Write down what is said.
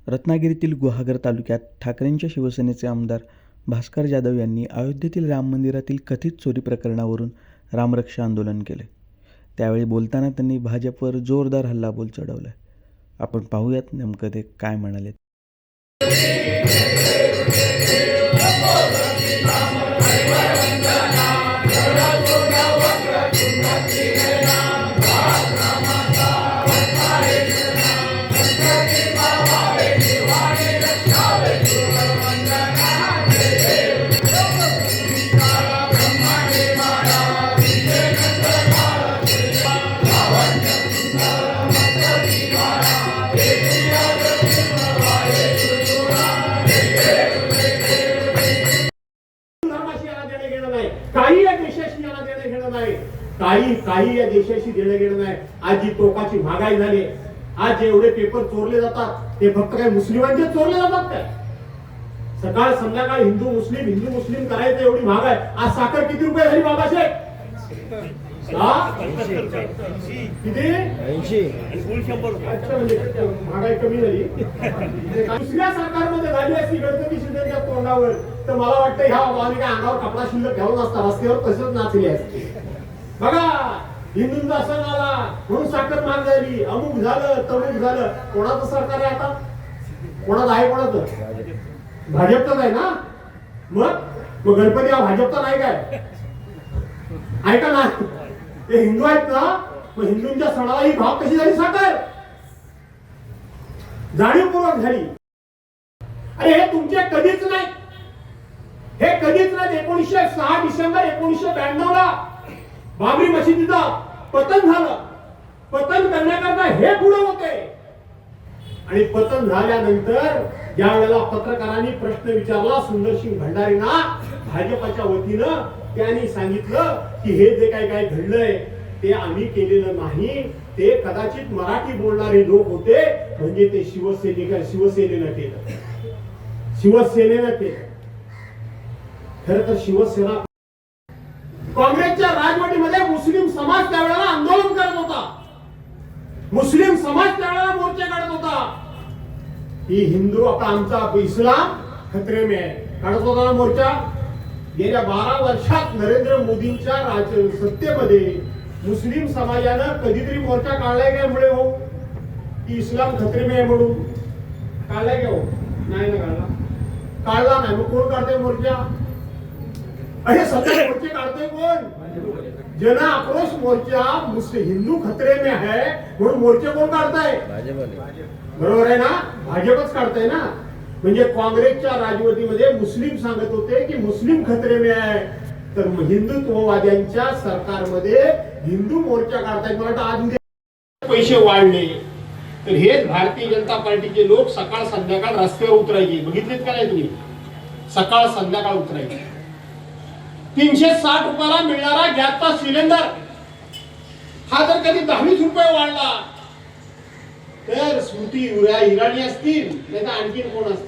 रत्नागिरीतील गुहागर तालुक्यात ठाकरेंच्या शिवसेनेचे आमदार भास्कर जाधव यांनी अयोध्येतील राम मंदिरातील कथित चोरी प्रकरणावरून रामरक्षा आंदोलन केले. त्यावेळी बोलताना त्यांनी भाजपवर जोरदार हल्लाबोल चढवला. आपण पाहूयात नेमकं ते काय म्हणाले. काही या देशाशी याला देणं घेणं नाही, काही या देशाशी देणं घेणं नाही. आज जी टोकाची महागाई झाली, आज जे एवढे पेपर चोरले जातात ते फक्त काय मुस्लिमांचे चोरले जातात काय? सकाळ संध्याकाळ हिंदू मुस्लिम करायचं एवढी महाग आहे. आज साखर किती रुपये झाली बाबाशे? किती? 80. अच्छा, म्हणजे महागाई कमी झाली. दुसऱ्या सरकारमध्ये झाली असती गणपती शिंदेच्या तोंडावर तर मला वाटतं ह्या बाबांनी काय अंगावर कपडा शिल्लक घालून असता, रस्त्यावर तसंच नाचले असते. बघा, हिंदूंचा सण आला म्हणून साखर महाग झाली, अमुक झालं तमुक झालं. कोणाचं सरकार आहे आता? कोणाचं आहे? कोणाचं? भाजपचं आहे ना. मग गणपती हा भाजपचा नाही काय? ऐका ना, ते हिंदू आहेत ना, मग हिंदूंच्या सणाला ही भाव कशी झाली साखर? जाणीवपूर्वक झाली. अरे हे तुमचे कधीच नाही, हे कधीच नाही. 6 डिसेंबर 1992 ला बाबरी मशिदीचं पतन झालं. पतन करण्याकरता हे पुढे होते आणि पतन झाल्यानंतर ज्या वेळेला पत्रकारांनी प्रश्न विचारला सुंदरसिंग भंडारींना भाजपच्या वतीनं, त्यांनी सांगितलं की हे जे काय घडलंय ते आम्ही केलेलं नाही, ते कदाचित मराठी बोलणारे लोक होते, म्हणजे ते शिवसेनेनं केलं. खरं तर शिवसेना काँग्रेसच्या राजवटीमध्ये मुस्लिम समाज त्यावेळेला आंदोलन करत होता, मुस्लिम समाज त्यावेळेला मोर्चे काढत होता की हिंदू आता आमचा इस्लाम खतरे में आहे. काढत होता ना मोर्चा. गेल्या 12 वर्षात नरेंद्र मोदींच्या सत्तेमध्ये मुस्लिम समाजानं कधीतरी मोर्चा काढलाय काय मुळे हो की इस्लाम खतरे में आहे म्हणून? काढलाय का हो? नाही ना काढला नाही. मग कोण काढतोय मोर्चा? अरे सध्या मोर्चे काढतोय कोण? जन आक्रोश मोर्चा. हिंदू खतरे में है म्हणून मोर्चे कोण काढताय? बरोबर आहे ना, भाजपच काढताय ना. म्हणजे काँग्रेसच्या राजवटीमध्ये मुस्लिम सांगत होते की मुस्लिम खतरे में आहे, तर हिंदुत्ववाद्यांच्या सरकारमध्ये हिंदू मोर्चा काढतायत. मला आज उद्या पैसे वाढले तर हेच भारतीय जनता पार्टीचे लोक सकाळ संध्याकाळ रस्त्यावर उतरायचे. बघितलेत का नाही तुम्ही? सकाळ संध्याकाळ उतरायचे. 360 रुपयाला मिळणारा गॅसचा सिलेंडर हा जर कधी 10-20 रुपये वाढला तर स्मृती इराणी असतील नाही तर आणखी कोण असतील.